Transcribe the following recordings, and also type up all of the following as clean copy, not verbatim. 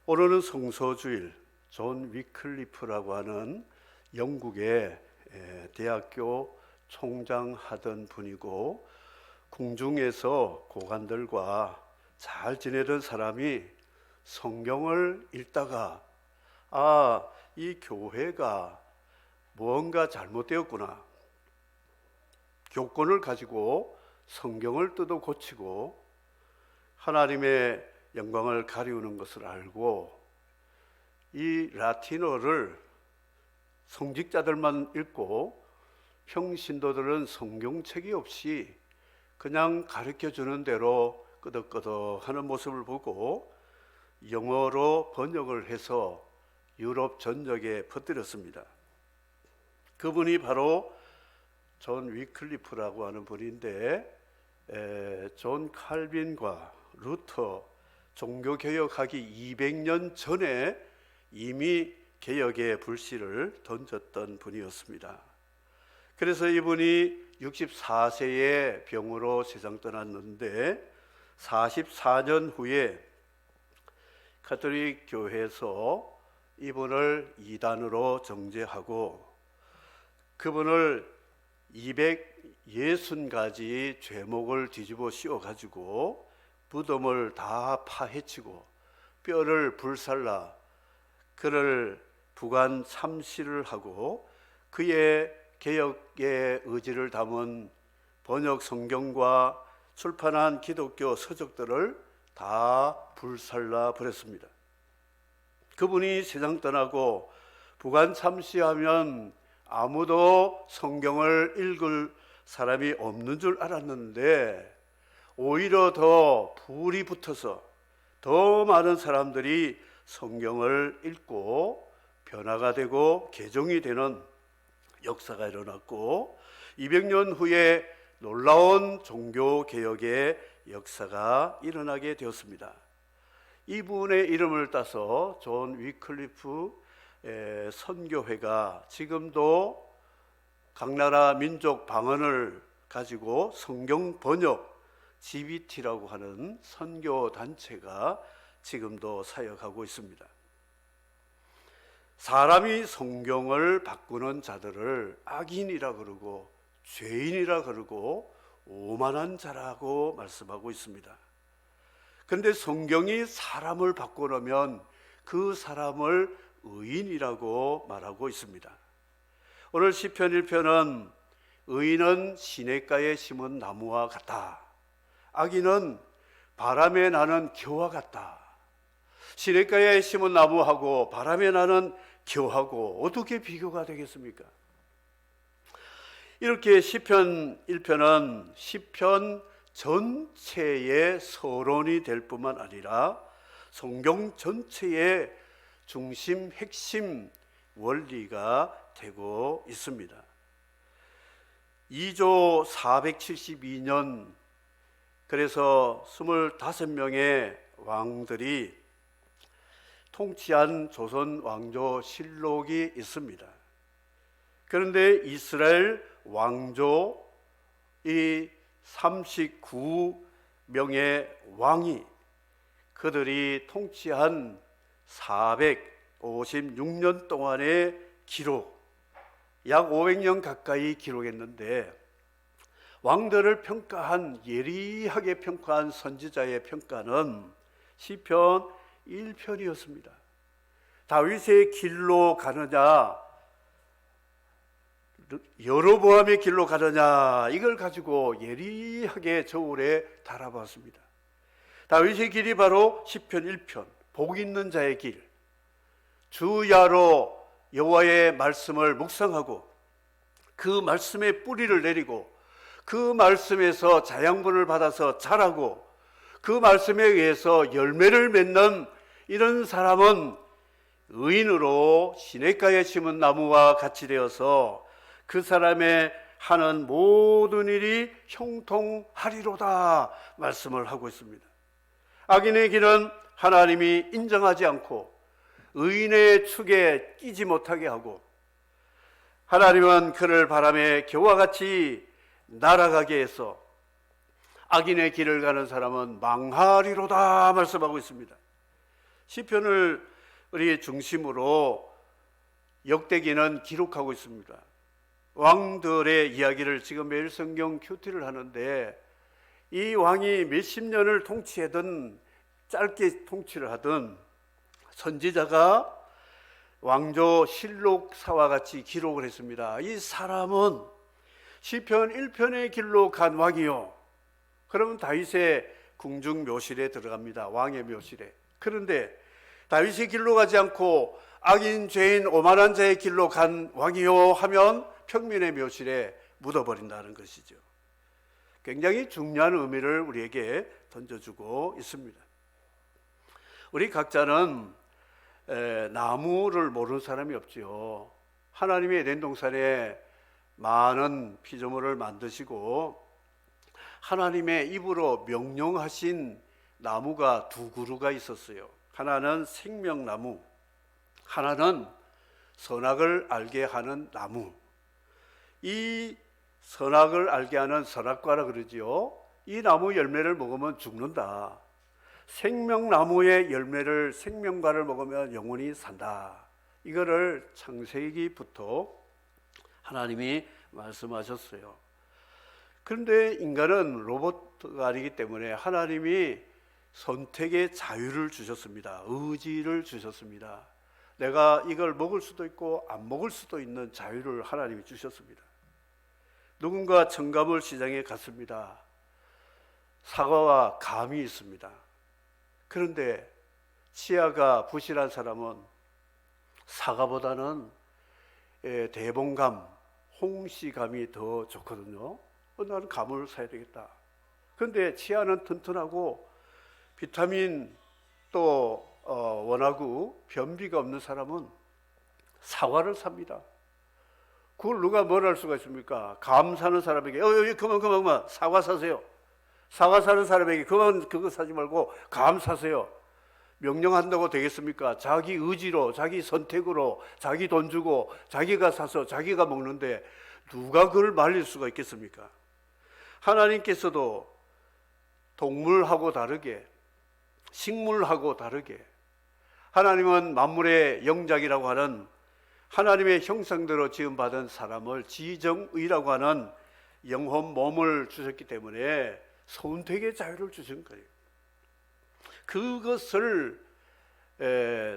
오늘은 성서주일, 존 위클리프라고 하는 영국의 대학교 총장하던 분이고, 궁중에서 고관들과 잘 지내던 사람이 성경을 읽다가 이 교회가 뭔가 잘못되었구나, 교권을 가지고 성경을 뜯어 고치고 하나님의 영광을 가리우는 것을 알고 이 라틴어를 성직자들만 읽고 평신도들은 성경책이 없이 그냥 가르쳐주는 대로 끄덕끄덕 하는 모습을 보고 영어로 번역을 해서 유럽 전역에 퍼뜨렸습니다. 그분이 바로 존 위클리프라고 하는 분인데, 존 칼빈과 루터 종교개혁하기 200년 전에 이미 개혁의 불씨를 던졌던 분이었습니다. 그래서 이분이 64세에 병으로 세상 떠났는데 44년 후에 가톨릭 교회에서 이분을 이단으로 정죄하고 그분을 260가지 죄목을 뒤집어 씌워가지고 무덤을 다 파헤치고 뼈를 불살라 그를 부관 참시를 하고 그의 개혁의 의지를 담은 번역 성경과 출판한 기독교 서적들을 다 불살라 버렸습니다. 그분이 세상 떠나고 부관 참시하면 아무도 성경을 읽을 사람이 없는 줄 알았는데 오히려 더 불이 붙어서 더 많은 사람들이 성경을 읽고 변화가 되고 개종이 되는 역사가 일어났고 200년 후에 놀라운 종교개혁의 역사가 일어나게 되었습니다. 이분의 이름을 따서 존 위클리프 선교회가 지금도 각 나라 민족 방언을 가지고 성경 번역 GBT라고 하는 선교 단체가 지금도 사역하고 있습니다. 사람이 성경을 바꾸는 자들을 악인이라 그러고 죄인이라 그러고 오만한 자라고 말씀하고 있습니다. 그런데 성경이 사람을 바꾸려면 그 사람을 의인이라고 말하고 있습니다. 오늘 시편 1편은 의인은 시냇가에 심은 나무와 같다. 악인은 바람에 나는 겨와 같다. 시냇가에 심은 나무하고 바람에 나는 겨하고 어떻게 비교가 되겠습니까? 이렇게 시편 1편은 시편 전체의 서론이 될 뿐만 아니라 성경 전체의 중심 핵심 원리가 되고 있습니다. 2조 472년, 그래서 25명의 왕들이 통치한 조선 왕조 실록이 있습니다. 그런데 이스라엘 왕조 이 39명의 왕이 그들이 통치한 456년 동안의 기록, 약 500년 가까이 기록했는데 왕들을 평가한, 예리하게 평가한 선지자의 평가는 시편 1편이었습니다. 다윗의 길로 가느냐, 여로보암의 길로 가느냐, 이걸 가지고 예리하게 저울에 달아봤습니다. 다윗의 길이 바로 시편 1편, 복 있는 자의 길, 주야로 여호와의 말씀을 묵상하고 그 말씀에 뿌리를 내리고 그 말씀에서 자양분을 받아서 자라고 그 말씀에 의해서 열매를 맺는 이런 사람은 의인으로 시냇가에 심은 나무와 같이 되어서 그 사람의 하는 모든 일이 형통하리로다 말씀을 하고 있습니다. 악인의 길은 하나님이 인정하지 않고 의인의 축에 끼지 못하게 하고 하나님은 그를 바람에 겨와 같이 날아가게 해서 악인의 길을 가는 사람은 망하리로다 말씀하고 있습니다. 시편을 우리 중심으로 역대기는 기록하고 있습니다. 왕들의 이야기를 지금 매일 성경 큐티를 하는데, 이 왕이 몇십 년을 통치하든 짧게 통치를 하든 선지자가 왕조 실록사와 같이 기록을 했습니다. 이 사람은 시편 1편의 길로 간 왕이요. 그러면 다윗의 궁중 묘실에 들어갑니다. 왕의 묘실에. 그런데 다윗의 길로 가지 않고 악인, 죄인, 오만한 자의 길로 간 왕이요 하면 평민의 묘실에 묻어버린다는 것이죠. 굉장히 중요한 의미를 우리에게 던져주고 있습니다. 우리 각자는 나무를 모르는 사람이 없지요. 하나님의 에덴 동산에 많은 피조물을 만드시고 하나님의 입으로 명령하신 나무가 두 그루가 있었어요. 하나는 생명나무, 하나는 선악을 알게 하는 나무. 이 선악을 알게 하는 선악과라 그러지요. 이 나무 열매를 먹으면 죽는다. 생명나무의 열매를, 생명과를 먹으면 영원히 산다. 이거를 창세기부터 하나님이 말씀하셨어요. 그런데 인간은 로봇가 아니기 때문에 하나님이 선택의 자유를 주셨습니다. 의지를 주셨습니다. 내가 이걸 먹을 수도 있고 안 먹을 수도 있는 자유를 하나님이 주셨습니다. 누군가 첨가물 시장에 갔습니다. 사과와 감이 있습니다. 그런데 치아가 부실한 사람은 사과보다는 대봉감, 홍시감이 더 좋거든요. 나는 감을 사야 되겠다. 그런데 치아는 튼튼하고 비타민 또 원하고 변비가 없는 사람은 사과를 삽니다. 그걸 누가 뭘 할 수가 있습니까? 감 사는 사람에게 그만 사과 사세요. 사과 사는 사람에게 그만 그거 사지 말고 감 사세요. 명령한다고 되겠습니까? 자기 의지로, 자기 선택으로, 자기 돈 주고 자기가 사서 자기가 먹는데 누가 그걸 말릴 수가 있겠습니까? 하나님께서도 동물하고 다르게, 식물하고 다르게, 하나님은 만물의 영작이라고 하는 하나님의 형상대로 지음받은 사람을 지정의라고 하는 영혼 몸을 주셨기 때문에 선택의 자유를 주신 거예요. 그것을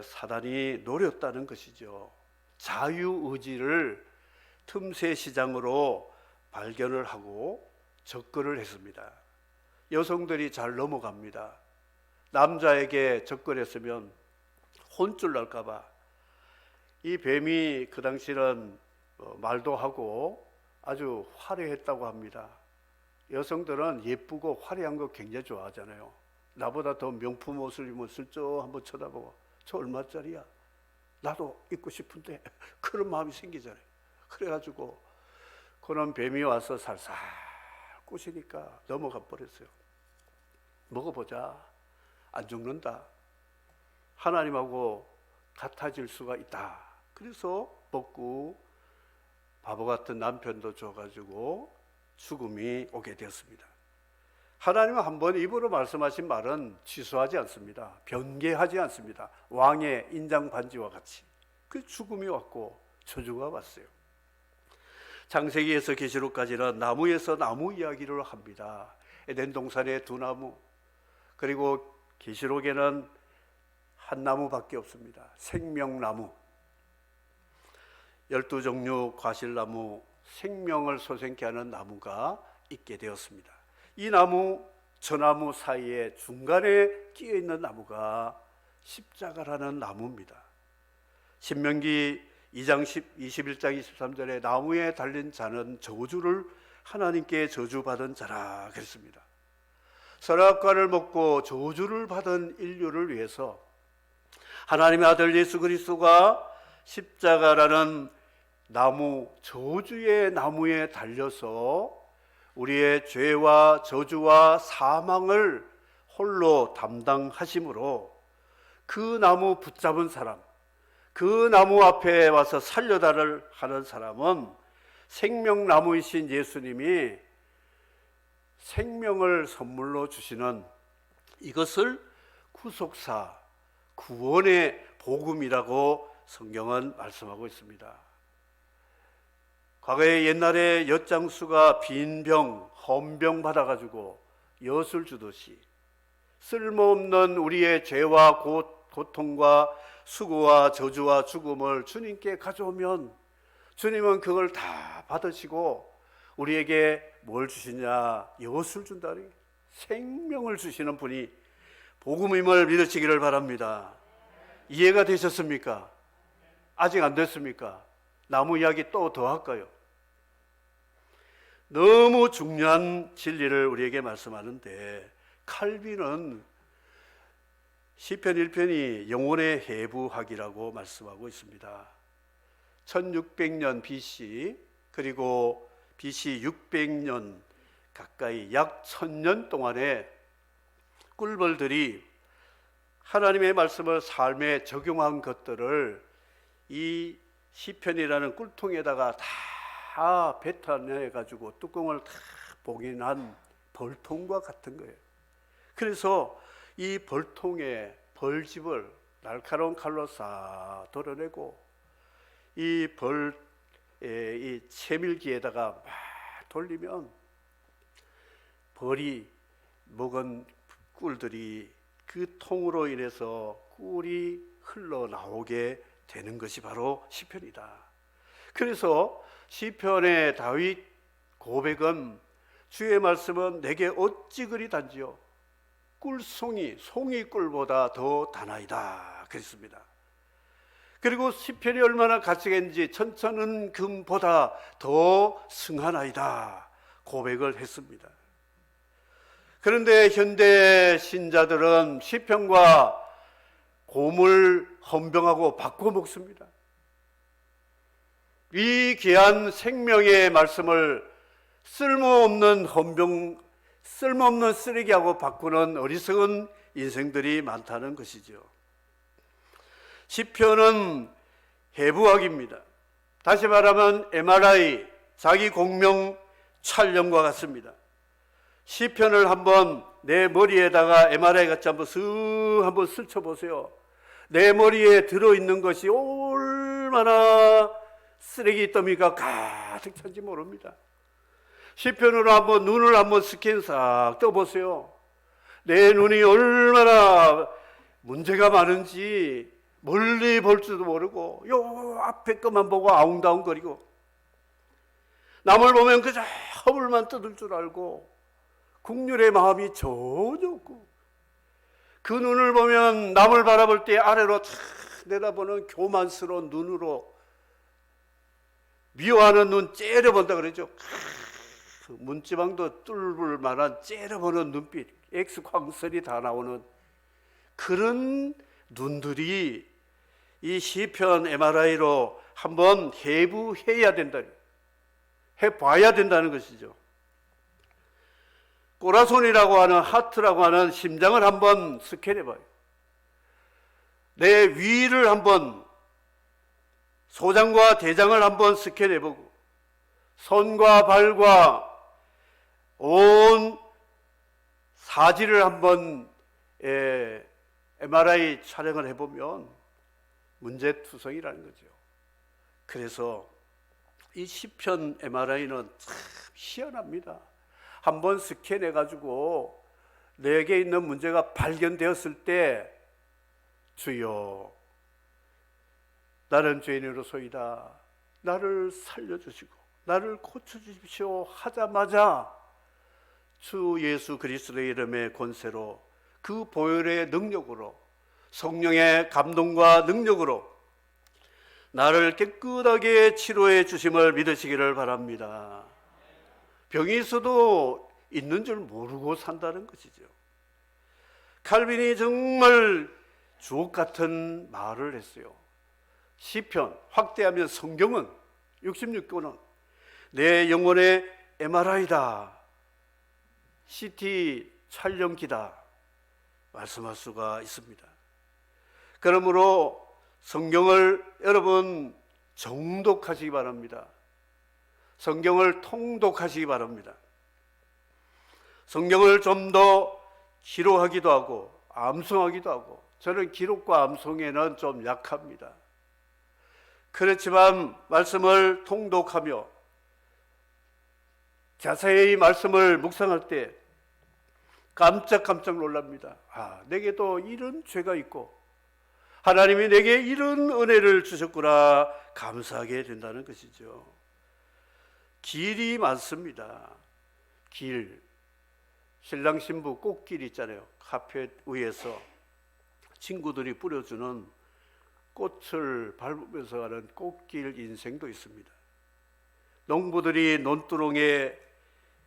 사단이 노렸다는 것이죠. 자유의지를 틈새 시장으로 발견을 하고 접근을 했습니다. 여성들이 잘 넘어갑니다. 남자에게 접근했으면 혼쭐 날까 봐. 이 뱀이 그 당시는 말도 하고 아주 화려했다고 합니다. 여성들은 예쁘고 화려한 거 굉장히 좋아하잖아요. 나보다 더 명품 옷을 입으면 슬쩍 한번 쳐다보고 저 얼마짜리야? 나도 입고 싶은데 그런 마음이 생기잖아요. 그래가지고 그런 뱀이 와서 살살 꼬시니까 넘어가 버렸어요. 먹어보자. 안 죽는다. 하나님하고 같아질 수가 있다. 그래서 먹고 바보 같은 남편도 줘가지고 죽음이 오게 되었습니다. 하나님은 한번 입으로 말씀하신 말은 취소하지 않습니다. 변개하지 않습니다. 왕의 인장 반지와 같이. 그 죽음이 왔고 저주가 왔어요. 창세기에서 계시록까지는 나무에서 나무 이야기를 합니다. 에덴 동산의 두 나무, 그리고 계시록에는 한 나무밖에 없습니다. 생명나무, 12종류 과실나무, 생명을 솟게 하는 나무가 있게 되었습니다. 이 나무, 저 나무 사이에 중간에 끼어 있는 나무가 십자가라는 나무입니다. 신명기 2장 21장 23절에 나무에 달린 자는 저주를 하나님께 저주받은 자라 그랬습니다. 선악과를 먹고 저주를 받은 인류를 위해서 하나님의 아들 예수 그리스도가 십자가라는 나무, 저주의 나무에 달려서 우리의 죄와 저주와 사망을 홀로 담당하심으로 그 나무 붙잡은 사람, 그 나무 앞에 와서 살려달을 하는 사람은 생명나무이신 예수님이 생명을 선물로 주시는 이것을 구속사, 구원의 복음이라고 성경은 말씀하고 있습니다. 과거에 옛날에 엿장수가 빈병, 헌병 받아가지고 엿을 주듯이 쓸모없는 우리의 죄와 고통과 수고와 저주와 죽음을 주님께 가져오면 주님은 그걸 다 받으시고 우리에게 뭘 주시냐? 엿을 준다니, 생명을 주시는 분이 복음임을 믿으시기를 바랍니다. 이해가 되셨습니까? 아직 안 됐습니까? 나무 이야기 또 더 할까요? 너무 중요한 진리를 우리에게 말씀하는데, 칼빈은 시편 1편이 영혼의 해부학이라고 말씀하고 있습니다. 1600년 BC 그리고 BC 600년 가까이 약 1000년 동안에 꿀벌들이 하나님의 말씀을 삶에 적용한 것들을 이 시편이라는 꿀통에다가 다 뱉어내가지고 뚜껑을 다 봉인한 벌통과 같은 거예요. 그래서 이 벌통에 벌집을 날카로운 칼로 싹 덜어내고 이 채밀기에다가 막 돌리면 벌이 먹은 꿀들이 그 통으로 인해서 꿀이 흘러나오게 되는 것이 바로 시편이다. 그래서 시편의 다윗 고백은 주의 말씀은 내게 어찌 그리 단지요 꿀송이 송이꿀보다 더 다나이다 그랬습니다. 그리고 시편이 얼마나 가치가 있는지 천천은금보다 더 승하나이다 고백을 했습니다. 그런데 현대 신자들은 시편과 고물 헌병하고 바꿔 먹습니다. 이 귀한 생명의 말씀을 쓸모없는 헌병, 쓸모없는 쓰레기하고 바꾸는 어리석은 인생들이 많다는 것이죠. 시편은 해부학입니다. 다시 말하면 MRI, 자기 공명 촬영과 같습니다. 시편을 한번 내 머리에다가 MRI 같이 한번 스쳐보세요. 내 머리에 들어있는 것이 얼마나 쓰레기 더미가 가득 찬지 모릅니다. 시편으로 한번 눈을 한번 스캔 싹 떠보세요. 내 눈이 얼마나 문제가 많은지 멀리 볼 줄도 모르고 요 앞에 것만 보고 아웅다웅거리고 남을 보면 그저 허물만 뜯을 줄 알고 국률의 마음이 전혀 없고 그 눈을 보면 남을 바라볼 때 아래로 탁 내다보는 교만스러운 눈으로 미워하는 눈 째려본다 그러죠. 문지방도 뚫을 만한 째려보는 눈빛, X광선이 다 나오는 그런 눈들이 이 시편 MRI로 한번 해부해야 된다, 해봐야 된다는 것이죠. 꼬라손이라고 하는 하트라고 하는 심장을 한번 스캔해봐요. 내 위를 한번 소장과 대장을 한번 스캔해보고 손과 발과 온 사지를 한번 MRI 촬영을 해보면 문제투성이라는 거죠. 그래서 이 시편 MRI는 참 희한합니다. 한번 스캔해가지고 내게 있는 문제가 발견되었을 때 주여 나는 죄인으로소이다 나를 살려주시고 나를 고쳐주십시오 하자마자 주 예수 그리스도의 이름의 권세로 그 보혈의 능력으로 성령의 감동과 능력으로 나를 깨끗하게 치료해 주심을 믿으시기를 바랍니다. 병이 있어도 있는 줄 모르고 산다는 것이죠. 칼빈이 정말 주옥 같은 말을 했어요. 시편, 확대하면 성경은 66권은 내 영혼의 MRI다, CT 촬영기다 말씀할 수가 있습니다. 그러므로 성경을 여러분 정독하시기 바랍니다. 성경을 통독하시기 바랍니다. 성경을 좀 더 기록하기도 하고 암송하기도 하고 저는 기록과 암송에는 좀 약합니다. 그렇지만 말씀을 통독하며 자세히 말씀을 묵상할 때 깜짝깜짝 놀랍니다. 내게도 이런 죄가 있고 하나님이 내게 이런 은혜를 주셨구나 감사하게 된다는 것이죠. 길이 많습니다. 길, 신랑 신부 꽃길 있잖아요. 카펫 위에서 친구들이 뿌려주는 꽃을 밟으면서 가는 꽃길 인생도 있습니다. 농부들이 논두렁에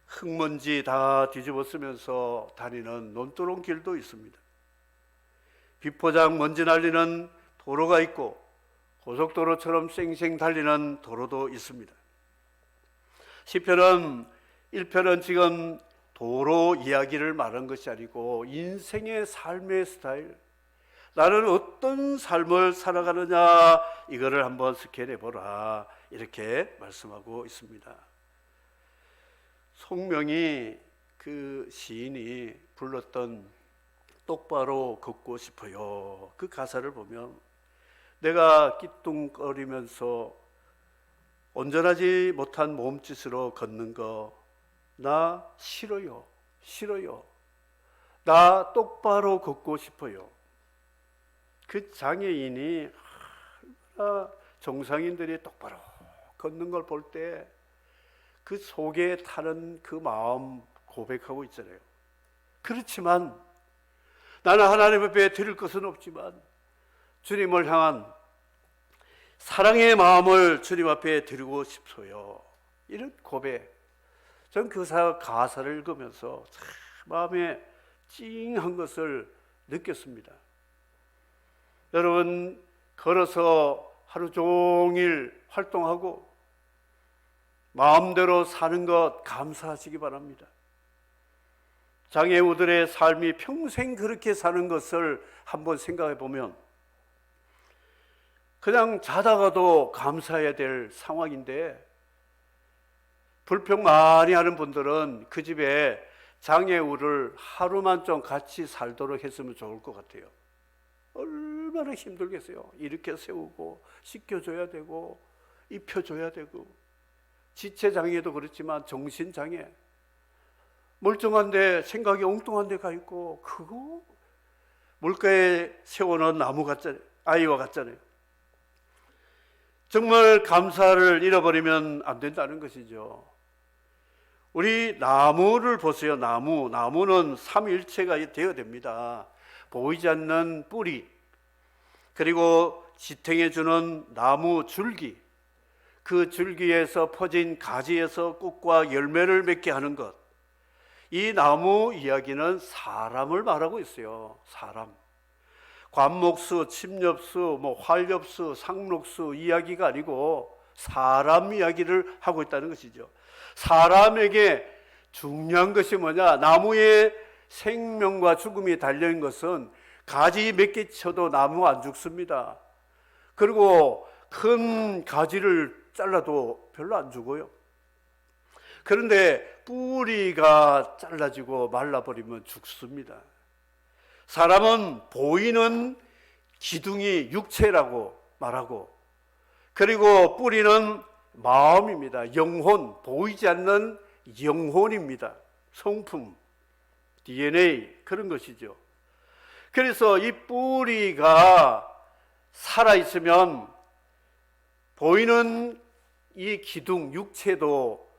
흙먼지 다 뒤집어 쓰면서 다니는 논두렁 길도 있습니다. 비포장 먼지 날리는 도로가 있고 고속도로처럼 쌩쌩 달리는 도로도 있습니다. 시편은 1편은 지금 도로 이야기를 말한 것이 아니고 인생의 삶의 스타일, 나는 어떤 삶을 살아가느냐 이거를 한번 스캔해 보라 이렇게 말씀하고 있습니다. 송명이 그 시인이 불렀던 똑바로 걷고 싶어요. 그 가사를 보면 내가 끼뚱거리면서 온전하지 못한 몸짓으로 걷는 거 나 싫어요. 싫어요. 나 똑바로 걷고 싶어요. 그 장애인이 정상인들이 똑바로 걷는 걸 볼 때 그 속에 타는 그 마음 고백하고 있잖아요. 그렇지만 나는 하나님 앞에 드릴 것은 없지만 주님을 향한 사랑의 마음을 주님 앞에 드리고 싶어요. 이런 고백. 전 그 가사를 읽으면서 참 마음에 찡한 것을 느꼈습니다. 여러분 걸어서 하루 종일 활동하고 마음대로 사는 것 감사하시기 바랍니다. 장애우들의 삶이 평생 그렇게 사는 것을 한번 생각해 보면 그냥 자다가도 감사해야 될 상황인데 불평 많이 하는 분들은 그 집에 장애우를 하루만 좀 같이 살도록 했으면 좋을 것 같아요. 얼마나 힘들겠어요. 일으켜 세우고 씻겨줘야 되고 입혀줘야 되고 지체장애도 그렇지만 정신장애 멀쩡한데 생각이 엉뚱한 데 가 있고 그거 물가에 세워놓은 나무 같잖아요. 아이와 같잖아요. 정말 감사를 잃어버리면 안 된다는 것이죠. 우리 나무를 보세요. 나무는 삼일체가 되어야 됩니다. 보이지 않는 뿌리, 그리고 지탱해주는 나무 줄기, 그 줄기에서 퍼진 가지에서 꽃과 열매를 맺게 하는 것. 이 나무 이야기는 사람을 말하고 있어요. 사람. 관목수, 침엽수, 활엽수, 상록수 이야기가 아니고 사람 이야기를 하고 있다는 것이죠. 사람에게 중요한 것이 뭐냐? 나무의 생명과 죽음이 달려있는 것은 가지 몇 개 쳐도 나무가 안 죽습니다. 그리고 큰 가지를 잘라도 별로 안 죽어요. 그런데 뿌리가 잘라지고 말라버리면 죽습니다. 사람은 보이는 기둥이 육체라고 말하고, 그리고 뿌리는 마음입니다. 영혼, 보이지 않는 영혼입니다. 성품, DNA 그런 것이죠. 그래서 이 뿌리가 살아있으면 보이는 이 기둥, 육체도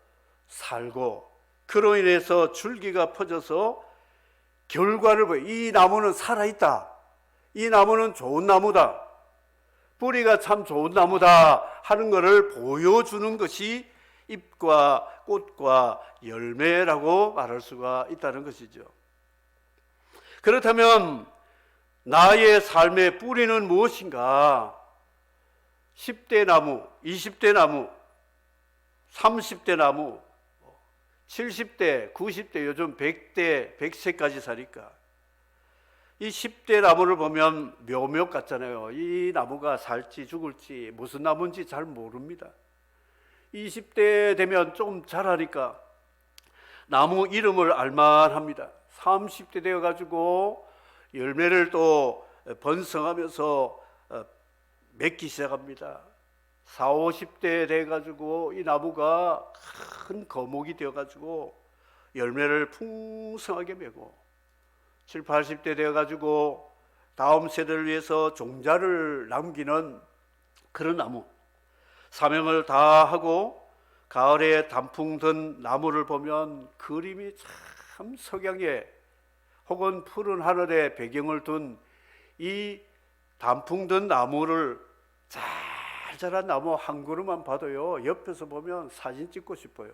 살고, 그로 인해서 줄기가 퍼져서 결과를 보여요. 이 나무는 살아있다. 이 나무는 좋은 나무다. 뿌리가 참 좋은 나무다 하는 것을 보여주는 것이 잎과 꽃과 열매라고 말할 수가 있다는 것이죠. 그렇다면 나의 삶의 뿌리는 무엇인가? 10대 나무, 20대 나무, 30대 나무, 70대, 90대, 요즘 100대, 100세까지 사니까 이 10대 나무를 보면 묘목 같잖아요. 이 나무가 살지 죽을지 무슨 나무인지 잘 모릅니다. 20대 되면 좀 자라니까 나무 이름을 알만합니다. 30대 되어가지고 열매를 또 번성하면서 맺기 시작합니다. 40, 50대 돼가지고 이 나무가 큰 거목이 되어가지고 열매를 풍성하게 메고 70, 80대 되어가지고 다음 세대를 위해서 종자를 남기는 그런 나무, 사명을 다하고 가을에 단풍 든 나무를 보면 그림이 참 석양에 혹은 푸른 하늘에 배경을 둔 이 단풍 든 나무를 잘 자란 나무 한 그루만 봐도요, 옆에서 보면 사진 찍고 싶어요.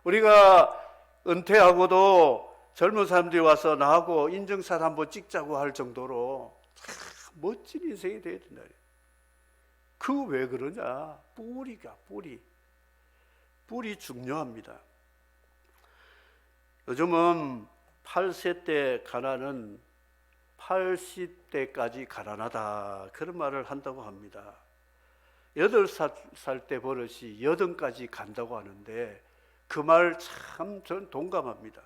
우리가 은퇴하고도 젊은 사람들이 와서 나하고 인증사진 한번 찍자고 할 정도로 참 멋진 인생이 되어야 된다. 그 왜 그러냐? 뿌리 중요합니다. 요즘은 8세 때 가난은 80대까지 가난하다, 그런 말을 한다고 합니다. 8살 때 버릇이 80까지 간다고 하는데 그 말 참 전 동감합니다.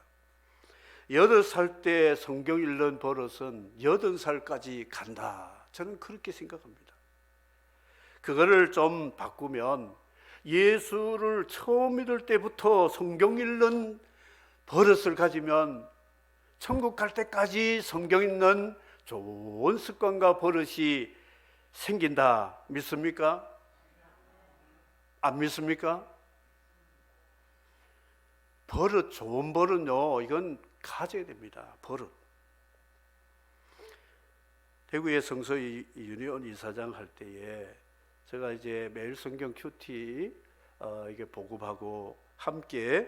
8살 때 성경 읽는 버릇은 80살까지 간다, 저는 그렇게 생각합니다. 그거를 좀 바꾸면 예수를 처음 믿을 때부터 성경 읽는 버릇을 가지면 천국 갈 때까지 성경 읽는 좋은 습관과 버릇이 생긴다. 믿습니까? 안 믿습니까? 버릇, 좋은 버릇요, 이건 가져야 됩니다. 버릇. 대구의 성서 유니온 이사장 할 때에 제가 이제 매일 성경 큐티 이게 보급하고 함께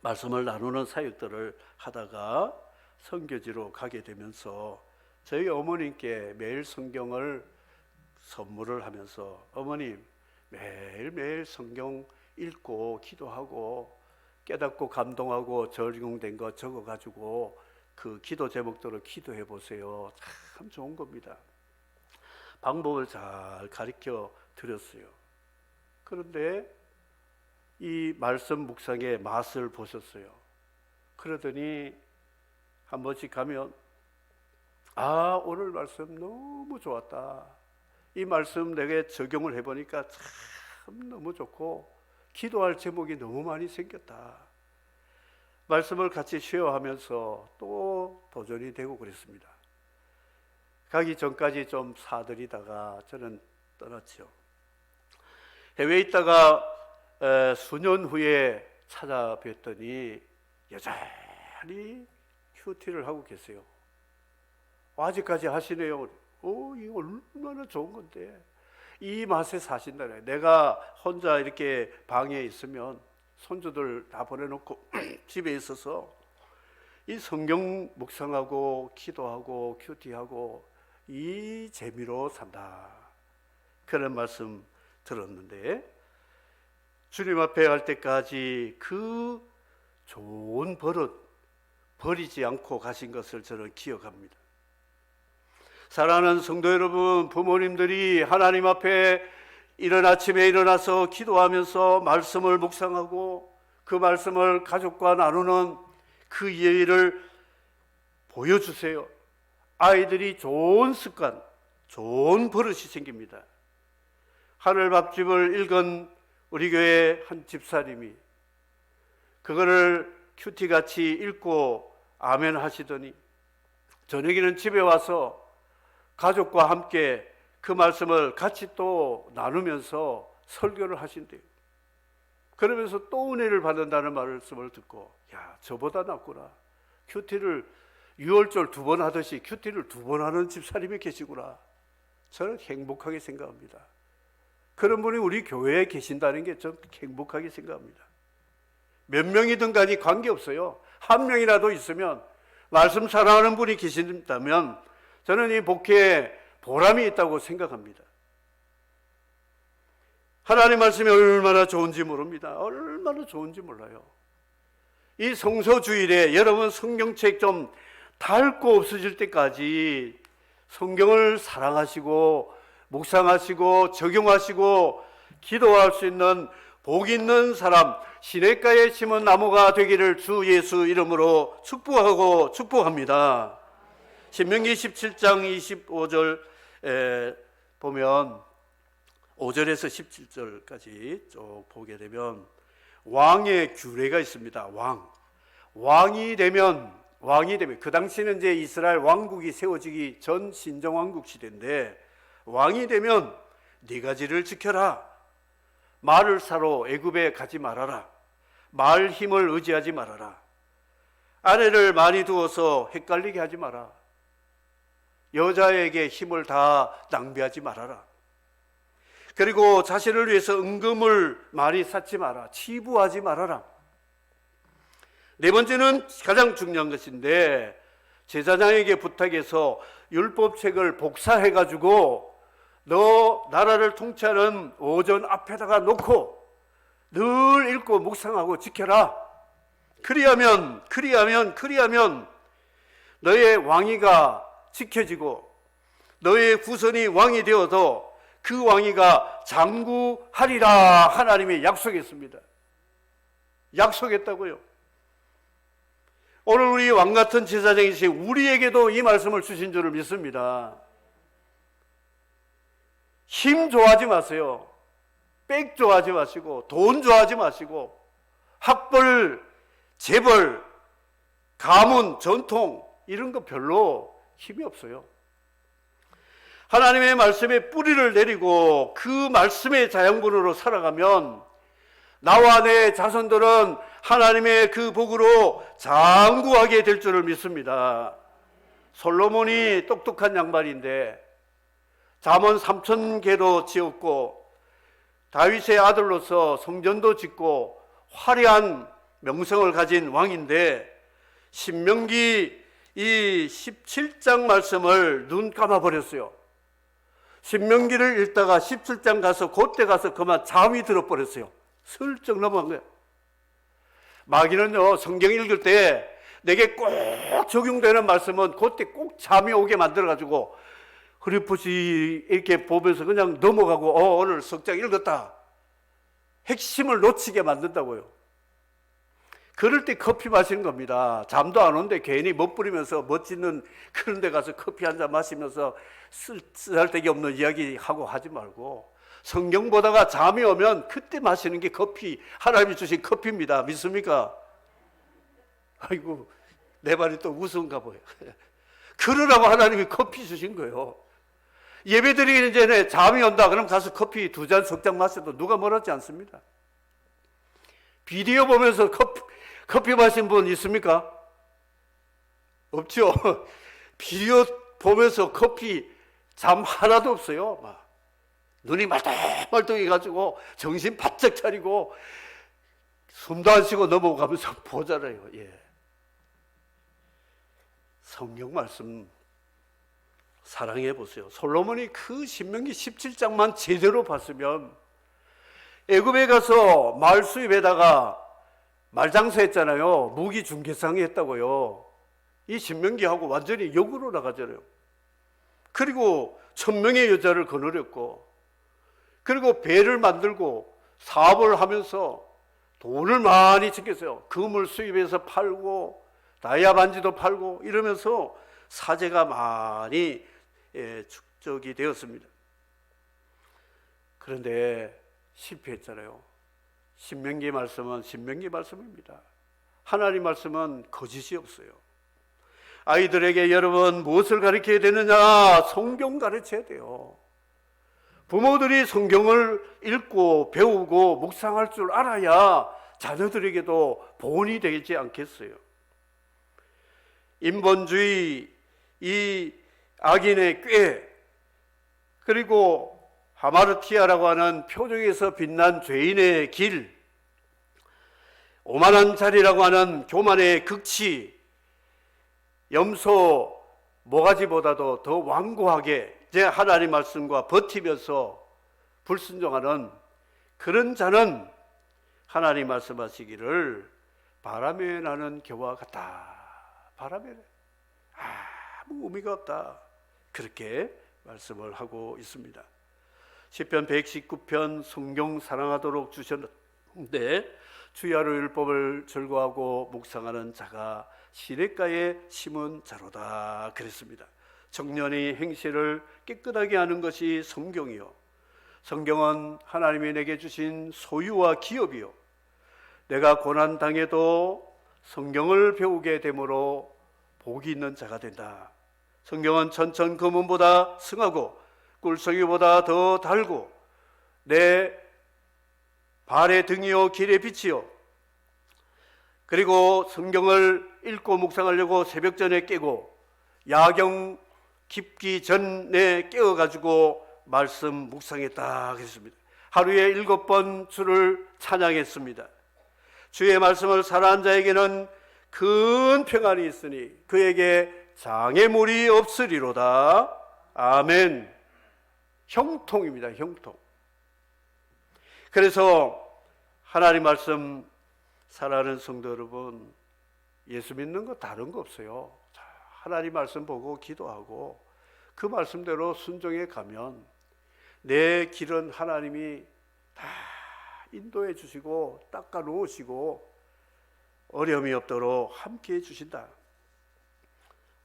말씀을 나누는 사역들을 하다가 선교지로 가게 되면서 저희 어머님께 매일 성경을 선물을 하면서, 어머님 매일매일 성경 읽고 기도하고 깨닫고 감동하고 적용된 거 적어가지고 그 기도 제목대로 기도해 보세요. 참 좋은 겁니다. 방법을 잘 가르쳐 드렸어요. 그런데 이 말씀 묵상의 맛을 보셨어요. 그러더니 한 번씩 가면 오늘 말씀 너무 좋았다, 이 말씀 내게 적용을 해보니까 참 너무 좋고 기도할 제목이 너무 많이 생겼다, 말씀을 같이 쉐어하면서 또 도전이 되고 그랬습니다. 가기 전까지 좀 사들이다가 저는 떠났죠. 해외에 있다가 수년 후에 찾아뵀더니 여전히 큐티를 하고 계세요. 아직까지 하시네요. 이거 얼마나 좋은 건데, 이 맛에 사신다네. 내가 혼자 이렇게 방에 있으면 손주들 다 보내놓고 집에 있어서 이 성경 묵상하고 기도하고 큐티하고 이 재미로 산다, 그런 말씀 들었는데, 주님 앞에 갈 때까지 그 좋은 버릇 버리지 않고 가신 것을 저는 기억합니다. 사랑하는 성도 여러분, 부모님들이 하나님 앞에 이른 아침에 일어나서 기도하면서 말씀을 묵상하고 그 말씀을 가족과 나누는 그 예의를 보여주세요. 아이들이 좋은 습관, 좋은 버릇이 생깁니다. 하늘밥집을 읽은 우리 교회 한 집사님이 그거를 큐티같이 읽고 아멘 하시더니 저녁에는 집에 와서 가족과 함께 그 말씀을 같이 또 나누면서 설교를 하신대요. 그러면서 또 은혜를 받는다는 말씀을 듣고, 야, 저보다 낫구나. 큐티를 6월절 2번 하듯이 큐티를 2번 하는 집사님이 계시구나. 저는 행복하게 생각합니다. 그런 분이 우리 교회에 계신다는 게 전 행복하게 생각합니다. 몇 명이든 간에 관계없어요. 한 명이라도 있으면, 말씀 사랑하는 분이 계신다면 저는 이 복회에 보람이 있다고 생각합니다. 하나님 말씀이 얼마나 좋은지 모릅니다. 얼마나 좋은지 몰라요. 이 성서주일에 여러분 성경책 좀 닳고 없어질 때까지 성경을 사랑하시고 묵상하시고 적용하시고 기도할 수 있는 복 있는 사람, 시냇가에 심은 나무가 되기를 주 예수 이름으로 축복하고 축복합니다. 신명기 17장 25절 보면 5절에서 17절까지 쭉 보게 되면 왕의 규례가 있습니다. 왕이 되면 그 당시는 이제 이스라엘 왕국이 세워지기 전 신정왕국 시대인데, 왕이 되면 네 가지를 지켜라. 말을 사러 애굽에 가지 말아라. 말 힘을 의지하지 말아라. 아내를 많이 두어서 헷갈리게 하지 마라. 여자에게 힘을 다 낭비하지 말아라. 그리고 자신을 위해서 은금을 많이 쌓지 마라. 치부하지 말아라. 네 번째는 가장 중요한 것인데, 제사장에게 부탁해서 율법책을 복사해가지고 너 나라를 통치하는 오전 앞에다가 놓고 늘 읽고 묵상하고 지켜라. 그리하면 너의 왕위가 지켜지고 너의 후손이 왕이 되어도 그 왕위가 장구하리라. 하나님이 약속했습니다. 약속했다고요. 오늘 우리 왕같은 제사장이신 우리에게도 이 말씀을 주신 줄을 믿습니다. 힘 좋아하지 마세요. 백 좋아하지 마시고, 돈 좋아하지 마시고, 학벌, 재벌, 가문, 전통 이런 거 별로 힘이 없어요. 하나님의 말씀에 뿌리를 내리고 그 말씀의 자양분으로 살아가면 나와 내 자손들은 하나님의 그 복으로 장구하게 될 줄을 믿습니다. 솔로몬이 똑똑한 양반인데 잠언 3000개도 지었고 다윗의 아들로서 성전도 짓고 화려한 명성을 가진 왕인데, 신명기 이 17장 말씀을 눈 감아버렸어요. 신명기를 읽다가 17장 가서 그때 가서 그만 잠이 들어버렸어요. 슬쩍 넘어간 거예요. 마귀는요, 성경 읽을 때 내게 꼭 적용되는 말씀은 그때 꼭 잠이 오게 만들어가지고 흐리풋이 이렇게 보면서 그냥 넘어가고 오늘 석장 읽었다. 핵심을 놓치게 만든다고요. 그럴 때 커피 마시는 겁니다. 잠도 안 오는데 괜히 멋부리면서 멋지는 그런 데 가서 커피 한 잔 마시면서 쓰잘데기 없는 이야기 하고 하지 말고, 성경 보다가 잠이 오면 그때 마시는 게 커피, 하나님이 주신 커피입니다. 믿습니까? 아이고, 내 말이 또 우스운가 봐요. 그러라고 하나님이 커피 주신 거예요. 예배 드리기 전에 잠이 온다 그럼 가서 커피 2잔 석 잔 마셔도 누가 뭐라지 않습니다. 비디오 보면서 커피 마신 분 있습니까? 없죠. 비디오 보면서 커피 잠 하나도 없어요. 막 눈이 말똥말똥해가지고 정신 바짝 차리고 숨도 안 쉬고 넘어가면서 보잖아요. 예. 성경 말씀 사랑해 보세요. 솔로몬이 그 신명기 17장만 제대로 봤으면 애굽에 가서 말 수입에다가 말 장사했잖아요. 무기 중개상이 했다고요. 이 신명기하고 완전히 역으로 나가잖아요. 그리고 1000명의 여자를 거느렸고, 그리고 배를 만들고 사업을 하면서 돈을 많이 챙겼어요. 금을 수입해서 팔고 다이아 반지도 팔고 이러면서 사재가 많이 축적이 되었습니다. 그런데 실패했잖아요. 신명기 말씀은 신명기 말씀입니다. 하나님 말씀은 거짓이 없어요. 아이들에게 여러분 무엇을 가르쳐야 되느냐? 성경 가르쳐야 돼요. 부모들이 성경을 읽고 배우고 묵상할 줄 알아야 자녀들에게도 보온이 되지 않겠어요. 인본주의, 이 악인의 꾀, 그리고 하마르티아라고 하는 표적에서 빛난 죄인의 길, 오만한 자리라고 하는 교만의 극치, 염소 모가지보다도 더 완고하게 제 하나님 말씀과 버티면서 불순종하는 그런 자는 하나님 말씀하시기를 바람에 나는 겨와 같다. 바람에 아무 의미가 없다. 그렇게 말씀을 하고 있습니다. 시편 119편 성경 사랑하도록 주셨는데 주야로 율법을 즐거워하고 묵상하는 자가 시냇가에 심은 자로다 그랬습니다. 청년이 행실을 깨끗하게 하는 것이 성경이요, 성경은 하나님이 내게 주신 소유와 기업이요, 내가 고난 당해도 성경을 배우게 되므로 복이 있는 자가 된다. 성경은 천천금은보다 승하고 꿀성이보다 더 달고 내 발의 등이요 길의 빛이요. 그리고 성경을 읽고 묵상하려고 새벽 전에 깨고 야경 깊기 전에 깨어가지고 말씀 묵상했다 그랬습니다. 하루에 7번 주를 찬양했습니다. 주의 말씀을 사랑하는 자에게는 큰 평안이 있으니 그에게 장애물이 없으리로다. 아멘. 형통입니다. 형통. 그래서 하나님 말씀 사랑하는 성도 여러분, 예수 믿는 거 다른 거 없어요. 하나님 말씀 보고 기도하고 그 말씀대로 순종해 가면 내 길은 하나님이 다 인도해 주시고 닦아 놓으시고 어려움이 없도록 함께해 주신다.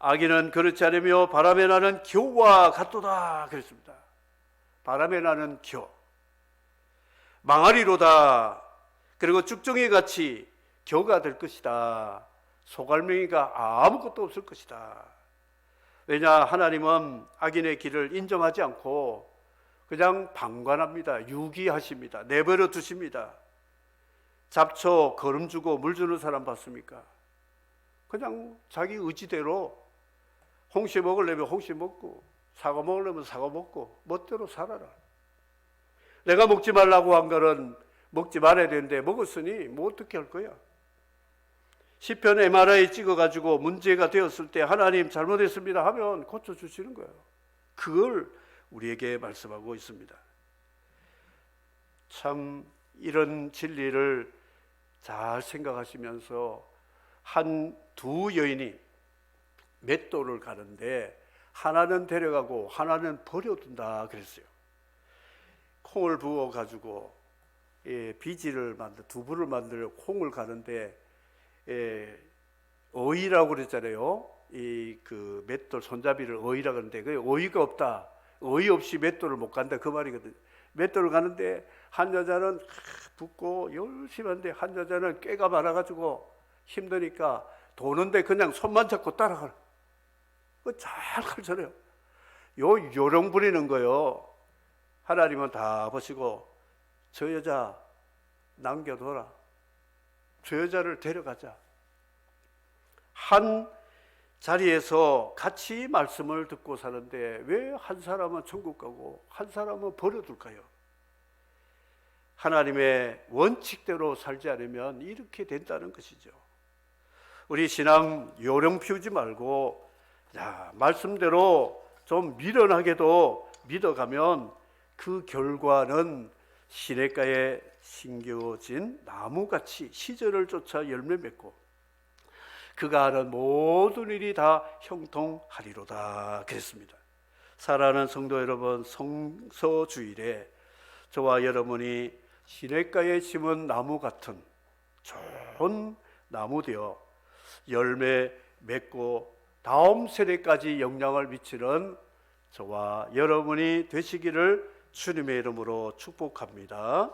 악인은 그렇지 않으며 바람에 나는 겨와 같도다 그랬습니다. 바람에 나는 겨, 망하리로다. 그리고 쭉정이 같이 겨가 될 것이다. 소갈맹이가 아무것도 없을 것이다. 왜냐, 하나님은 악인의 길을 인정하지 않고 그냥 방관합니다. 유기하십니다. 내버려 두십니다. 잡초 거름 주고 물 주는 사람 봤습니까? 그냥 자기 의지대로 홍시 먹으려면 홍시 먹고 사과 먹으려면 사과 먹고 멋대로 살아라. 내가 먹지 말라고 한 거는 먹지 말아야 되는데 먹었으니 뭐 어떻게 할 거야? 시편 MRI 찍어가지고 문제가 되었을 때 하나님 잘못했습니다 하면 고쳐주시는 거예요. 그걸 우리에게 말씀하고 있습니다. 참 이런 진리를 잘 생각하시면서 두 여인이 맷돌을 가는데 하나는 데려가고 하나는 버려둔다 그랬어요. 콩을 부어가지고 비지를 두부를 만들어 콩을 가는데 어이라고 그랬잖아요. 그 맷돌 손잡이를 어이라고 하는데 그 어이가 없다. 어이 없이 맷돌을 못 간다 그 말이거든요. 맷돌을 가는데 한 여자는 붓고 열심히 하는데 한 여자는 꾀가 많아가지고 힘드니까 도는데 그냥 손만 잡고 따라가는. 잘 가르쳐요. 요령 부리는 거요. 하나님은 다 보시고 저 여자 남겨둬라. 저 여자를 데려가자. 한 자리에서 같이 말씀을 듣고 사는데 왜 한 사람은 천국 가고 한 사람은 버려둘까요? 하나님의 원칙대로 살지 않으면 이렇게 된다는 것이죠. 우리 신앙 요령 피우지 말고 말씀대로 좀 미련하게도 믿어가면 그 결과는 시냇가에 심겨진 나무같이 시절을 쫓아 열매 맺고 그가 하는 모든 일이 다 형통하리로다 그랬습니다. 사랑하는 성도 여러분, 성서주일에 저와 여러분이 시냇가에 심은 나무 같은 좋은 나무 되어 열매 맺고 다음 세대까지 영향을 미치는 저와 여러분이 되시기를 주님의 이름으로 축복합니다.